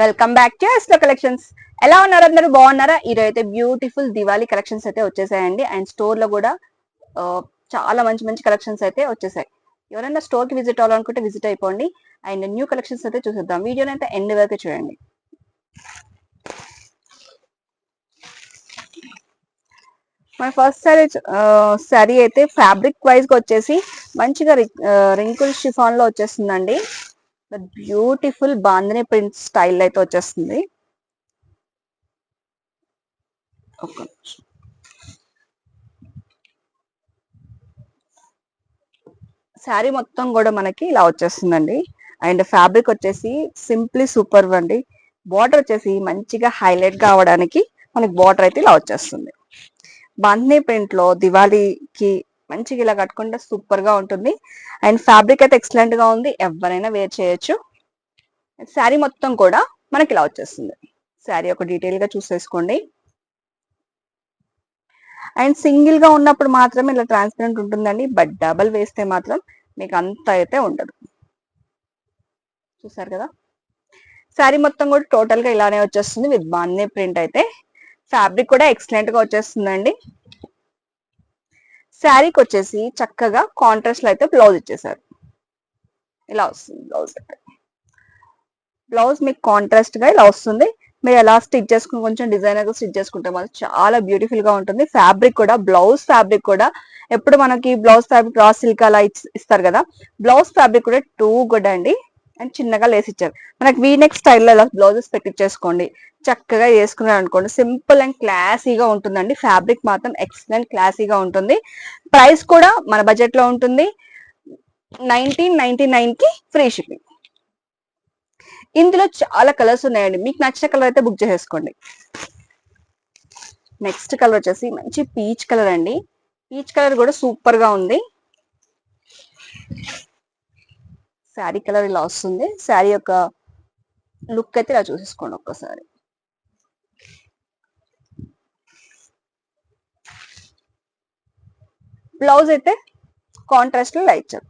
Welcome back to ఎస్లో collections. ఎలా ఉన్నారు అందరూ? బాగున్నారా? ఈరోజు అయితే బ్యూటిఫుల్ దివాళీ కలెక్షన్స్ అయితే వచ్చేసాయండి. అండ్ స్టోర్ లో కూడా ఆ, చాలా మంచి మంచి కలెక్షన్స్ అయితే వచ్చేసాయి. ఎవరైనా స్టోర్ కి విజిట్ అవ్వాలనుకుంటే విజిట్ అయిపోండి. అండ్ న్యూ కలెక్షన్స్ అయితే చూసేద్దాం. వీడియోని అయితే ఎండ్ వరకు చూడండి. మన ఫస్ట్ శారీ అయితే ఫ్యాబ్రిక్ వైజ్ గా వచ్చేసి మంచిగా రింకుల్ షిఫాన్ లో వచ్చేస్తుందండి. బ్యూటిఫుల్ బాందిని ప్రింట్ స్టైల్ అయితే వచ్చేస్తుంది. ఒక శారీ మొత్తం కూడా మనకి ఇలా వచ్చేస్తుందండి. అండ్ ఫ్యాబ్రిక్ వచ్చేసి సింప్లీ సూపర్ అండి. బార్డర్ వచ్చేసి మంచిగా హైలైట్ కావడానికి మనకి బార్డర్ అయితే ఇలా వచ్చేస్తుంది. బాంధనీ ప్రింట్ లో దివాళీకి మంచిగా ఇలా కట్టుకుంటే సూపర్ గా ఉంటుంది. అండ్ ఫ్యాబ్రిక్ అయితే ఎక్సలెంట్ గా ఉంది, ఎవరైనా వేర్ చేయొచ్చు. శారీ మొత్తం కూడా మనకి ఇలా వచ్చేస్తుంది. శారీ ఒక డీటెయిల్ గా చూసేసుకోండి. అండ్ సింగిల్ గా ఉన్నప్పుడు మాత్రమే ఇలా ట్రాన్స్పరెంట్ ఉంటుందండి. బట్ డబల్ వేస్తే మాత్రం మీకు అంత అయితే ఉండదు. చూసారు కదా, శారీ మొత్తం కూడా టోటల్ గా ఇలానే వచ్చేస్తుంది విత్ బాంధనీ ప్రింట్. అయితే ఫ్యాబ్రిక్ కూడా ఎక్సలెంట్ గా వచ్చేస్తుందండి. శారీకి వచ్చేసి చక్కగా కాంట్రాస్ట్ లో అయితే బ్లౌజ్ ఇచ్చేసారు. ఇలా వస్తుంది బ్లౌజ్ అయితే. బ్లౌజ్ మీకు కాంట్రాస్ట్ గా ఇలా వస్తుంది. మీరు ఎలా స్టిచ్ చేసుకుని కొంచెం డిజైనర్ గా స్టిచ్ చేసుకుంటే మాత్రం చాలా బ్యూటిఫుల్ గా ఉంటుంది. ఫ్యాబ్రిక్ కూడా, బ్లౌజ్ ఫ్యాబ్రిక్ కూడా ఎప్పుడు మనకి బ్లౌజ్ ఫ్యాబ్రిక్ రా సిల్క్ అలా ఇస్తారు కదా, బ్లౌజ్ ఫ్యాబ్రిక్ కూడా టూ గుడ్ అండి. అండ్ చిన్నగా లేసి ఇచ్చారు. మనకి వీనెక్ స్టైల్లో ఇలా బ్లౌజెస్ పెట్టించేసుకోండి, చక్కగా వేసుకున్నారు అనుకోండి, సింపుల్ అండ్ క్లాసీగా ఉంటుందండి. ఫ్యాబ్రిక్ మాత్రం ఎక్సలెంట్ క్లాసీగా ఉంటుంది. ప్రైస్ కూడా మన బడ్జెట్ లో ఉంటుంది. 1999 కి ఫ్రీ షిప్పింగ్. ఇందులో చాలా కలర్స్ ఉన్నాయండి. మీకు నచ్చిన కలర్ అయితే బుక్ చేసేసుకోండి. నెక్స్ట్ కలర్ వచ్చేసి మంచి పీచ్ కలర్ అండి. పీచ్ కలర్ కూడా సూపర్ గా ఉంది. శారీ కలర్ ఇలా వస్తుంది. శారీ యొక్క లుక్ అయితే ఇలా చూసేసుకోండి ఒక్కసారి. బ్లౌజ్ అయితే కాంట్రాస్ట్ లో ఇలా ఇచ్చారు.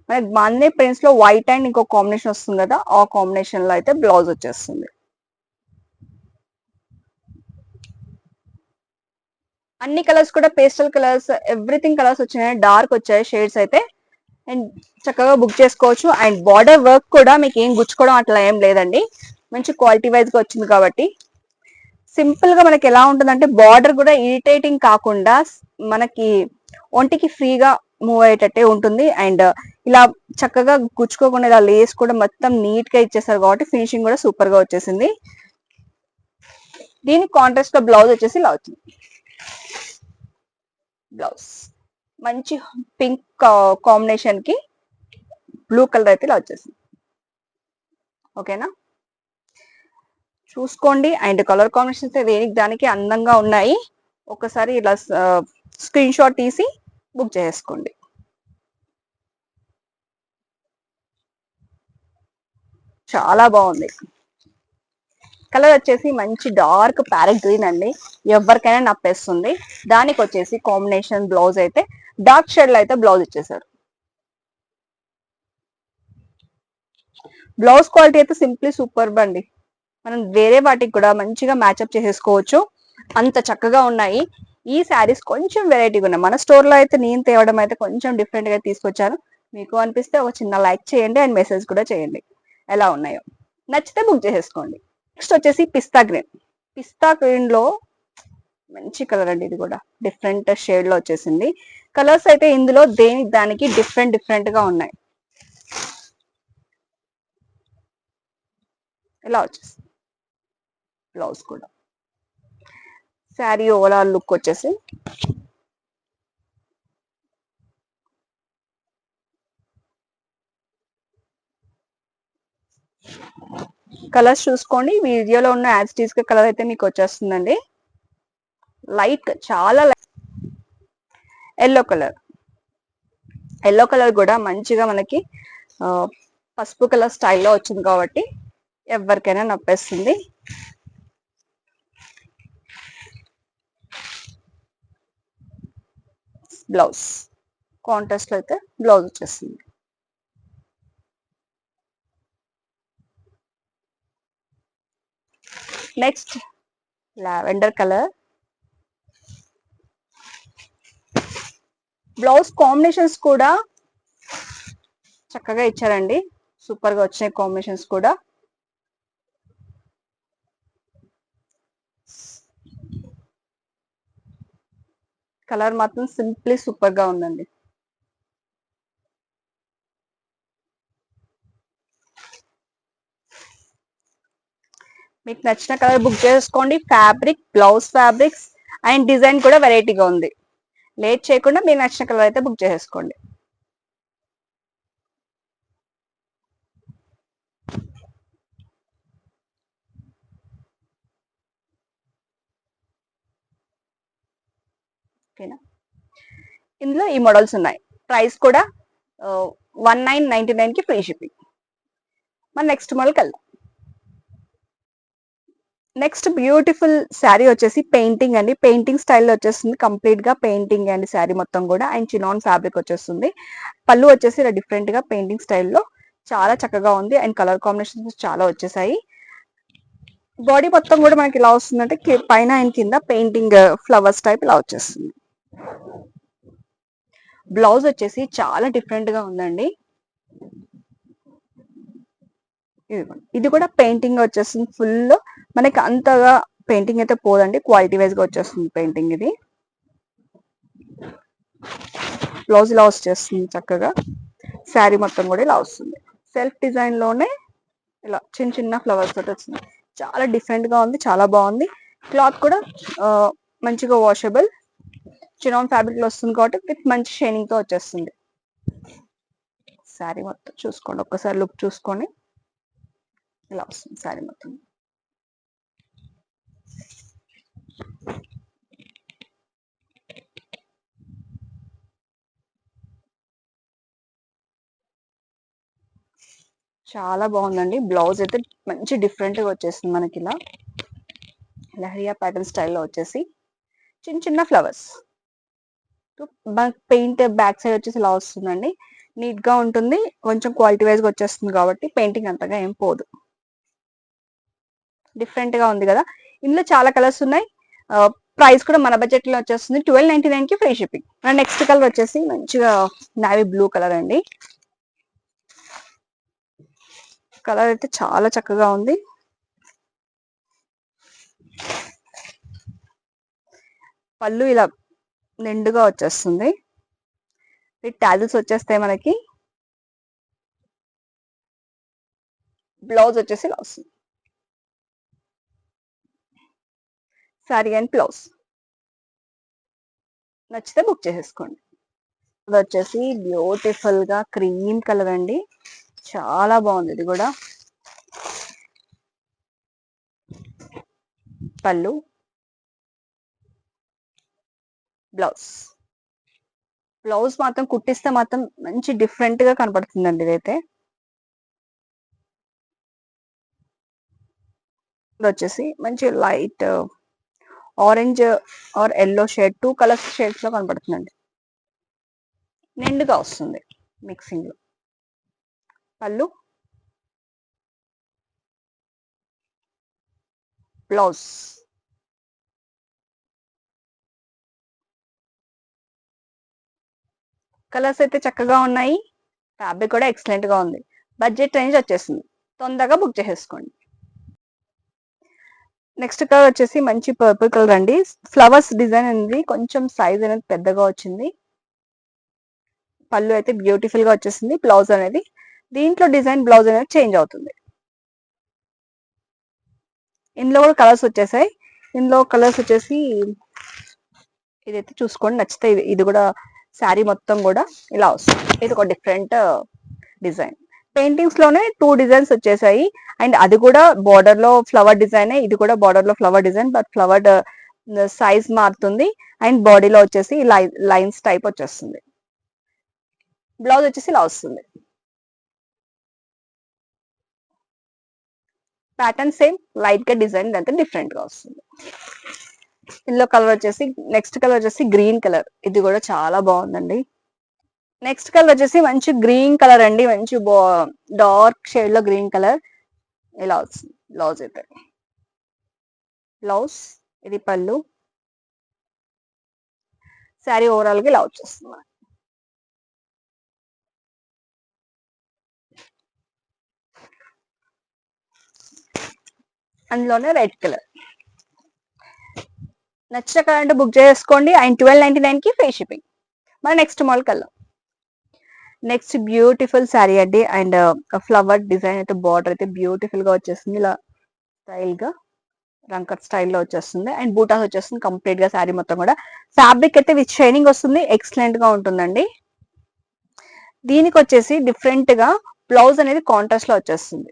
మనకి బాంధనీ ప్రింట్స్ లో వైట్ అండ్ ఇంకో కాంబినేషన్ వస్తుంది కదా, ఆ కాంబినేషన్ లో అయితే బ్లౌజ్ వచ్చేస్తుంది. అన్ని కలర్స్ కూడా పేస్టల్ కలర్స్, ఎవ్రీథింగ్ కలర్స్ వచ్చినాయి. డార్క్ వచ్చాయి షేడ్స్ అయితే. అండ్ చక్కగా బుక్ చేసుకోవచ్చు. అండ్ బార్డర్ వర్క్ కూడా మీకు ఏం గుచ్చుకోవడం అట్లా ఏం లేదండి. మంచి క్వాలిటీ వైజ్ గా వచ్చింది కాబట్టి సింపుల్ గా మనకి ఎలా ఉంటుందంటే బార్డర్ కూడా ఇరిటేటింగ్ కాకుండా మనకి ఒంటికి ఫ్రీగా మూవ్ అయ్యేటట్టే ఉంటుంది. అండ్ ఇలా చక్కగా గుచ్చుకోకుండా ఇలా లేస్ కూడా మొత్తం నీట్ గా ఇచ్చేసారు కాబట్టి ఫినిషింగ్ కూడా సూపర్ గా వచ్చేసింది. దీనికి కాంట్రాస్ట్ లో బ్లౌజ్ వచ్చేసి ఇలా వచ్చింది. బ్లౌజ్ మంచి పింక్ కాంబినేషన్ కి బ్లూ కలర్ అయితే ఇలా వచ్చేసింది. ఓకేనా, చూసుకోండి. అండ్ కలర్ కాంబినేషన్స్ దేనికి దానికి అందంగా ఉన్నాయి. ఒకసారి ఇలా స్క్రీన్ షాట్ తీసి బుక్ చేసుకోండి. చాలా బాగుంది. కలర్ వచ్చేసి మంచి డార్క్ ప్యారెట్ గ్రీన్ అండి, ఎవరికైనా నప్పేస్తుంది. దానికి వచ్చేసి కాంబినేషన్ బ్లౌజ్ అయితే డార్క్ షేడ్ లో అయితే బ్లౌజ్ ఇచ్చేసారు. బ్లౌజ్ క్వాలిటీ అయితే సింప్లీ సూపర్ అండి. మనం వేరే వాటికి కూడా మంచిగా మ్యాచ్అప్ చేసేసుకోవచ్చు, అంత చక్కగా ఉన్నాయి. ఈ శారీస్ కొంచెం వెరైటీగా ఉన్నాయి. మన స్టోర్ లో అయితే నేను తేవడం అయితే కొంచెం డిఫరెంట్ గా తీసుకొచ్చాను. మీకు అనిపిస్తే ఒక చిన్న లైక్ చేయండి అండ్ మెసేజ్ కూడా చేయండి ఎలా ఉన్నాయో. నచ్చితే బుక్ చేసేసుకోండి. నెక్స్ట్ వచ్చేసి పిస్తా గ్రీన్. పిస్తా గ్రీన్ లో మంచి కలర్ అండి. ఇది కూడా డిఫరెంట్ షేడ్ లో వచ్చేసింది. కలర్స్ అయితే ఇందులో దేనికి దానికి డిఫరెంట్ డిఫరెంట్ గా ఉన్నాయి. ఇలా వచ్చేసింది బ్లౌజ్ కూడా. శారీ ఓవరాల్ లుక్ వచ్చేసి కలర్స్ చూసుకోండి. వీడియోలో ఉన్న యాజ్ టీస్ కలర్ అయితే మీకు వచ్చేస్తుందండి. లైట్, చాలా ఎల్లో కలర్. ఎల్లో కలర్ కూడా మంచిగా మనకి పసుపు కలర్ స్టైల్లో వచ్చింది కాబట్టి ఎవరికైనా నప్పేస్తుంది. బ్లౌజ్ కాంట్రాస్ట్ లో అయితే బ్లౌజ్ వచ్చేస్తుంది. Next lavender colour. Blouse combinations కూడా చక్కగా ఇచ్చారండి, సూపర్ గా వచ్చినాయి కాంబినేషన్స్ కూడా. కలర్ మాత్రం సింప్లీ సూపర్ గా ఉందండి. మీకు నచ్చిన కలర్ బుక్ చేసుకోండి. Fabric, blouse fabrics and design కూడా వెరైటీగా ఉంది. లేట్ చేయకుండా మీకు నచ్చిన కలర్ అయితే బుక్ చేసుకోండి. ఓకేనా, ఇందులో ఈ మోడల్స్ ఉన్నాయి. ప్రైస్ కూడా 1999 కి ఫ్రీ షిప్పింగ్. మన నెక్స్ట్ మోడల్కి వెళ్దాం. నెక్స్ట్ బ్యూటిఫుల్ శారీ వచ్చేసి పెయింటింగ్ అండి. పెయింటింగ్ స్టైల్లో వచ్చేస్తుంది, కంప్లీట్ గా పెయింటింగ్ అండి శారీ మొత్తం కూడా. అండ్ చినాన్ ఫ్యాబ్రిక్ వచ్చేస్తుంది. పళ్ళు వచ్చేసి ఇలా డిఫరెంట్ గా పెయింటింగ్ స్టైల్లో చాలా చక్కగా ఉంది. అండ్ కలర్ కాంబినేషన్స్ చాలా వచ్చేసాయి. బాడీ మొత్తం కూడా మనకి ఇలా వస్తుందంటే పైన అండ్ కింద పెయింటింగ్ ఫ్లవర్స్ టైప్ ఇలా వచ్చేస్తుంది. బ్లౌజ్ వచ్చేసి చాలా డిఫరెంట్ గా ఉందండి. ఇది కూడా పెయింటింగ్ వచ్చేస్తుంది ఫుల్. మనకి అంతగా పెయింటింగ్ అయితే పోదండి, క్వాలిటీ వైజ్ గా వచ్చేస్తుంది పెయింటింగ్. ఇది బ్లౌజ్ ఇలా వచ్చేస్తుంది చక్కగా. శారీ మొత్తం కూడా ఇలా వస్తుంది. సెల్ఫ్ డిజైన్ లోనే ఇలా చిన్న చిన్న ఫ్లవర్స్ తోటి వచ్చింది. చాలా డిఫరెంట్ గా ఉంది, చాలా బాగుంది. క్లాత్ కూడా మంచిగా వాషబుల్ చినాన్ ఫ్యాబ్రిక్ లో వస్తుంది కాబట్టి విత్ మంచి షైనింగ్ తో వచ్చేస్తుంది. శారీ మొత్తం చూసుకోండి, ఒక్కసారి లుక్ చూసుకోండి. ఇలా వస్తుంది శారీ మొత్తం. చాలా బాగుందండి. బ్లౌజ్ అయితే మంచి డిఫరెంట్ గా వచ్చేస్తుంది మనకి ఇలా లహరియా ప్యాటర్న్ స్టైల్లో వచ్చేసి చిన్న చిన్న ఫ్లవర్స్. పెయింట్ బ్యాక్ సైడ్ వచ్చేసి ఇలా వస్తుందండి. నీట్ గా ఉంటుంది, కొంచెం క్వాలిటీ వైజ్ గా వచ్చేస్తుంది కాబట్టి పెయింటింగ్ అంతగా ఏం పోదు. డిఫరెంట్ గా ఉంది కదా. ఇందులో చాలా కలర్స్ ఉన్నాయి. ప్రైస్ కూడా మన బడ్జెట్ లో వచ్చేస్తుంది. 1299 కి ఫ్రీ షిప్పింగ్. నెక్స్ట్ కలర్ వచ్చేసి మంచిగా నావీ బ్లూ కలర్ అండి. కలర్ అయితే చాలా చక్కగా ఉంది. పళ్ళు ఇలా నిండుగా వచ్చేస్తుంది. టాజిల్స్ వచ్చేస్తాయి మనకి. బ్లౌజ్ వచ్చేసి ఇలా వస్తుంది. సారీ అండ్ బ్లౌజ్ నచ్చితే బుక్ చేసేసుకోండి. ఇది వచ్చేసి బ్యూటిఫుల్ గా క్రీమ్ కలర్ అండి, చాలా బాగుంది. ఇది కూడా పళ్ళు, బ్లౌజ్. బ్లౌజ్ మాత్రం కుట్టిస్తే మాత్రం మంచి డిఫరెంట్ గా కనపడుతుందండి ఇదైతే. ఇది వచ్చేసి మంచి light orange are yellow shade, 2 colours shades లో కనపడుతుందండి. నిండుగా వస్తుంది మిక్సింగ్ లో. పళ్ళు, బ్లౌజ్. కలర్స్ అయితే చక్కగా ఉన్నాయి. ఫ్యాబ్రిక్ కూడా ఎక్సలెంట్ గా ఉంది. బడ్జెట్ రేంజ్ వచ్చేసింది, తొందరగా బుక్ చేసేసుకోండి. నెక్స్ట్ కలర్ వచ్చేసి మంచి పర్పుల్ కలర్ అండి. ఫ్లవర్స్ డిజైన్ అనేది కొంచెం సైజ్ అనేది పెద్దగా వచ్చింది. పళ్ళు అయితే బ్యూటిఫుల్ గా వచ్చేసింది. బ్లౌజ్ అనేది దీంట్లో డిజైన్ బ్లౌజ్ అనేది చేంజ్ అవుతుంది. ఇందులో కూడా కలర్స్ వచ్చేసాయి. ఇందులో కలర్స్ వచ్చేసి ఇదైతే చూసుకోండి, నచ్చితే ఇది కూడా శారీ మొత్తం కూడా ఇలా వస్తుంది. ఇది ఒక డిఫరెంట్ డిజైన్. పెయింటింగ్స్ లోనే 2 డిజైన్స్ వచ్చేసాయి. అండ్ అది కూడా బార్డర్ లో ఫ్లవర్ డిజైన్, ఇది కూడా బార్డర్ లో flower design, but flower size మారుతుంది. అండ్ బాడీలో వచ్చేసి లైన్స్ టైప్ వచ్చేస్తుంది. బ్లౌజ్ వచ్చేసి ఇలా వస్తుంది. ప్యాటర్న్ సేమ్, లైట్ గా డిజైన్ అంతా డిఫరెంట్ గా వస్తుంది. ఇందులో కలర్ వచ్చేసి నెక్స్ట్ కలర్ వచ్చేసి గ్రీన్ కలర్. ఇది కూడా చాలా బాగుందండి. నెక్స్ట్ కలర్ వచ్చేసి మంచి గ్రీన్ కలర్ అండి, మంచి డార్క్ షేడ్ లో గ్రీన్ కలర్ ఇలా వస్తుంది. బ్లౌజ్ అయితే బ్లౌజ్, ఇది పళ్ళు. శారీ ఓవరాల్ గా ఇలా వచ్చేస్తుంది. అందులోనే రెడ్ కలర్. నచ్చిన కలర్ అంటే బుక్ చేసుకోండి. అండ్ 1299 కి ఫ్రీ షిప్పింగ్. మన next model colour. Next beautiful sari అండి. అండ్ ఫ్లవర్ డిజైన్ అయితే బార్డర్ అయితే బ్యూటిఫుల్ గా వచ్చేస్తుంది. ఇలా స్టైల్ గా రంకట్ స్టైల్లో వచ్చేస్తుంది. అండ్ బూటాస్ వచ్చేస్తుంది కంప్లీట్ గా శారీ మొత్తం కూడా. ఫ్యాబ్రిక్ అయితే విత్ షైనింగ్ వస్తుంది. ఎక్సలెంట్ గా ఉంటుందండి. దీనికి వచ్చేసి డిఫరెంట్ గా బ్లౌజ్ అనేది కాంట్రాస్ట్ లో వచ్చేస్తుంది.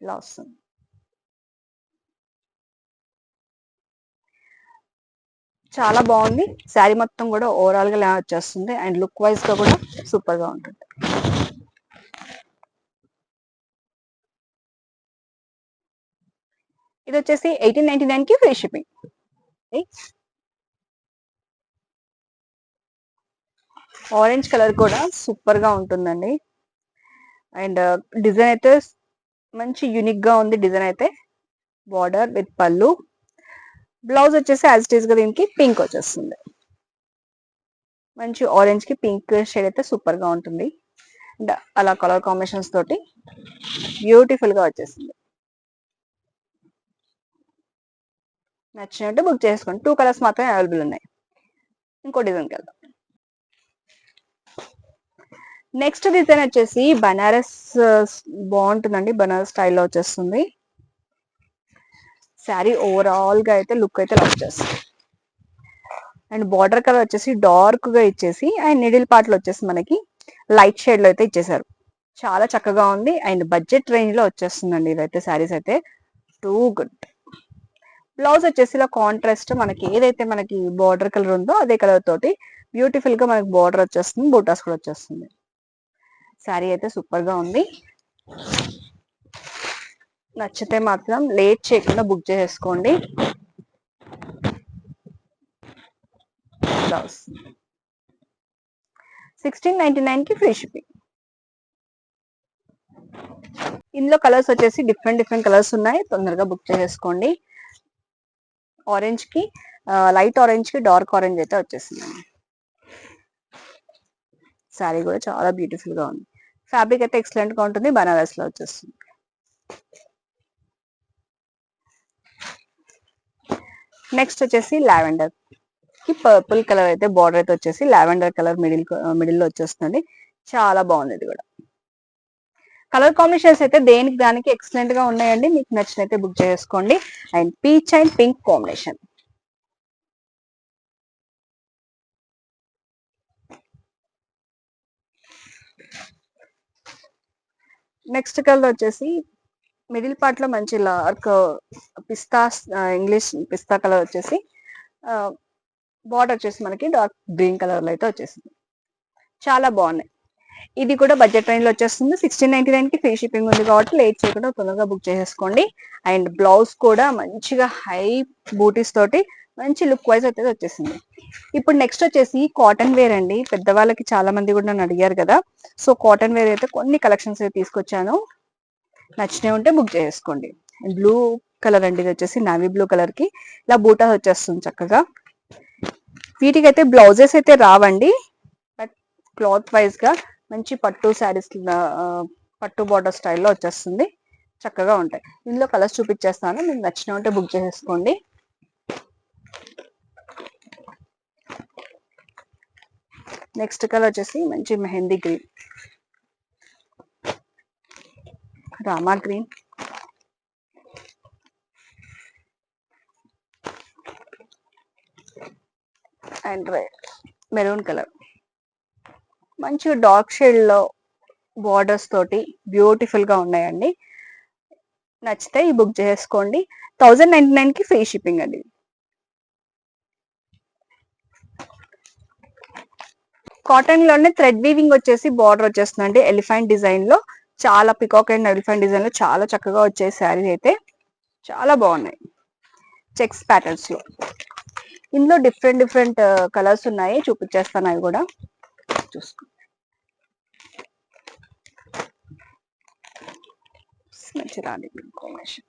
ఇలా వస్తుంది. చాలా బాగుంది. శారీ మొత్తం కూడా ఓవరాల్ గా ఇలా వచ్చేస్తుంది. అండ్ లుక్ వైజ్ గా కూడా సూపర్ గా ఉంటుంది. ఇది వచ్చేసి 1899 కి ఫ్రీ షిప్పింగ్. ఆరెంజ్ కలర్ కూడా సూపర్ గా ఉంటుందండి. అండ్ డిజైన్ అయితే మంచి యూనిక్ గా ఉంది. డిజైన్ అయితే బార్డర్ విత్ పళ్ళు. బ్లౌజ్ వచ్చేసి యాజ్ ఇట్ ఈస్ గా దీనికి పింక్ వచ్చేస్తుంది. మంచి ఆరెంజ్ కి పింక్ షేడ్ అయితే సూపర్ గా ఉంటుంది. అండ్ అలా కలర్ కాంబినేషన్స్ తోటి బ్యూటిఫుల్ గా వచ్చేసింది. నచ్చినట్టు బుక్ చేసుకోండి. 2 కలర్స్ మాత్రమే అవైలబుల్ ఉన్నాయి. ఇంకో డిజైన్కి వెళ్దాం. నెక్స్ట్ డిజైన్ వచ్చేసి బనారస్ బాగుంటుందండి. బనారస్ స్టైల్లో వచ్చేస్తుంది. శారీ ఓవరాల్ గా అయితే లుక్ అయితే ఇలా వచ్చేస్తుంది. అండ్ బార్డర్ కలర్ వచ్చేసి డార్క్ గా ఇచ్చేసి అండ్ నిడిల్ పార్ట్ లో వచ్చేసి మనకి లైట్ షేడ్ లో అయితే ఇచ్చేసారు. చాలా చక్కగా ఉంది. అండ్ బడ్జెట్ రేంజ్ లో వచ్చేస్తుందండి ఇదైతే. శారీస్ అయితే టూ గుడ్. బ్లౌజ్ వచ్చేసి ఇలా కాంట్రాస్ట్ మనకి ఏదైతే మనకి బార్డర్ కలర్ ఉందో అదే కలర్ తోటి బ్యూటిఫుల్ గా మనకి బార్డర్ వచ్చేస్తుంది. బూటాస్ కూడా వచ్చేస్తుంది. శారీ అయితే సూపర్ గా ఉంది. నచ్చితే మాత్రం లేట్ చేయకుండా బుక్ చేసుకోండి. బ్లౌజ్ 1699 కి ఫ్రీ షిప్పింగ్. ఇందులో కలర్స్ వచ్చేసి డిఫరెంట్ కలర్స్ ఉన్నాయి. తొందరగా బుక్ చేసుకోండి. ఆరెంజ్ కి లైట్ ఆరెంజ్ కి డార్క్ ఆరెంజ్ అయితే వచ్చేసింది. శారీ కూడా చాలా బ్యూటిఫుల్ గా ఉంది. ఫ్యాబ్రిక్ అయితే ఎక్సలెంట్ గా ఉంటుంది. బనారస్ లో వచ్చేస్తుంది. నెక్స్ట్ వచ్చేసి లావెండర్ కి పర్పుల్ కలర్ అయితే బార్డర్ అయితే వచ్చేసి లావెండర్ కలర్ మిడిల్ లో వచ్చేస్తుంది. చాలా బాగుంది. ఇది కూడా కలర్ కాంబినేషన్స్ అయితే దేనికి దానికి ఎక్సలెంట్ గా ఉన్నాయండి. మీకు నచ్చినైతే బుక్ చేసుకోండి. And peach and pink combination. Next colour వచ్చేసి మిడిల్ పార్ట్ లో మంచి లార్క్ పిస్తా ఇంగ్లీష్ పిస్తా కలర్ వచ్చేసి బార్డర్ వచ్చేసి మనకి డార్క్ గ్రీన్ కలర్ లో అయితే వచ్చేసింది. చాలా బాగున్నాయి. ఇది కూడా బడ్జెట్ రేంజ్ లో వచ్చేస్తుంది. 1699 కి ఫ్రీ షిప్పింగ్ ఉంది కాబట్టి లేట్ చేయకుండా తొందరగా బుక్ చేసేసుకోండి. అండ్ బ్లౌజ్ కూడా మంచిగా హై బూటీస్ తోటి మంచి లుక్ వైజ్ అయితే వచ్చేసింది. ఇప్పుడు నెక్స్ట్ వచ్చేసి కాటన్ వేర్ అండి. పెద్దవాళ్ళకి చాలా మంది కూడా నన్ను అడిగారు కదా. సో కాటన్ వేర్ అయితే కొన్ని కలెక్షన్స్ అయితే తీసుకొచ్చాను. నచ్చినవి ఉంటే బుక్ చేసుకోండి. బ్లూ కలర్ అండి. ఇది వచ్చేసి నావీ బ్లూ కలర్ కి ఇలా బూటాస్ వచ్చేస్తుంది చక్కగా. వీటికి అయితే బ్లౌజెస్ అయితే రావండి. బట్ క్లాత్ వైజ్ గా మంచి పట్టు శారీస్ పట్టు బార్డర్ స్టైల్లో వచ్చేస్తుంది. చక్కగా ఉంటాయి. ఇందులో కలర్స్ చూపించేస్తాను. మీకు నచ్చిన ఉంటే బుక్ చేసేసుకోండి. నెక్స్ట్ కలర్ వచ్చేసి మంచి mehndi green, Rama green, and red maroon colour. మంచి డార్క్ షేడ్ లో బార్డర్స్ తోటి బ్యూటిఫుల్ గా ఉన్నాయండి. నచ్చితే ఈ బుక్ చేసుకోండి. 1099 కి ఫ్రీ షిప్పింగ్ అండి. కాటన్ లోనే థ్రెడ్ వీవింగ్ వచ్చేసి బార్డర్ వచ్చేస్తుందండి. ఎలిఫెంట్ డిజైన్ లో చాలా పికాక్ అండ్ ఎలిఫెంట్ డిజైన్ లో చాలా చక్కగా వచ్చే శారీ అయితే చాలా బాగున్నాయి. చెక్స్ ప్యాటర్న్స్ లో ఇందులో డిఫరెంట్ కలర్స్ ఉన్నాయి. చూపించేస్తాను అవి కూడా చూసుకో. మంచి రాణి పింక్ కాంబినేషన్.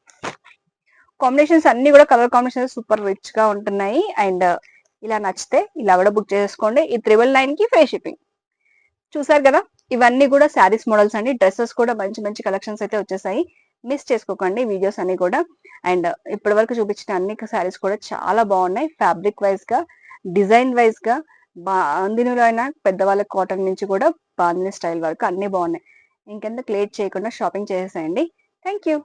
కాంబినేషన్స్ అన్ని కూడా కలర్ కాంబినేషన్స్ సూపర్ రిచ్ గా ఉంటున్నాయి. అండ్ ఇలా నచ్చితే ఇలా కూడా బుక్ చేసుకోండి. ఈ 999 కి ఫ్రీ షిప్పింగ్. చూసారు కదా, ఇవన్నీ కూడా శారీస్ మోడల్స్ అండి. డ్రెస్సెస్ కూడా మంచి మంచి కలెక్షన్స్ అయితే వచ్చేసాయి. మిస్ చేసుకోకండి వీడియోస్ అన్ని కూడా. అండ్ ఇప్పటి వరకు చూపించిన అన్ని శారీస్ కూడా చాలా బాగున్నాయి. ఫ్యాబ్రిక్ వైజ్ గా, డిజైన్ వైజ్ గా, బాందినిలో అయినా పెద్దవాళ్ళ కాటన్ నుంచి కూడా బాందిని స్టైల్ వరకు అన్ని బాగున్నాయి. ఇంకెందుకు లేట్ చేయకుండా షాపింగ్ చేసేయండి. Thank you.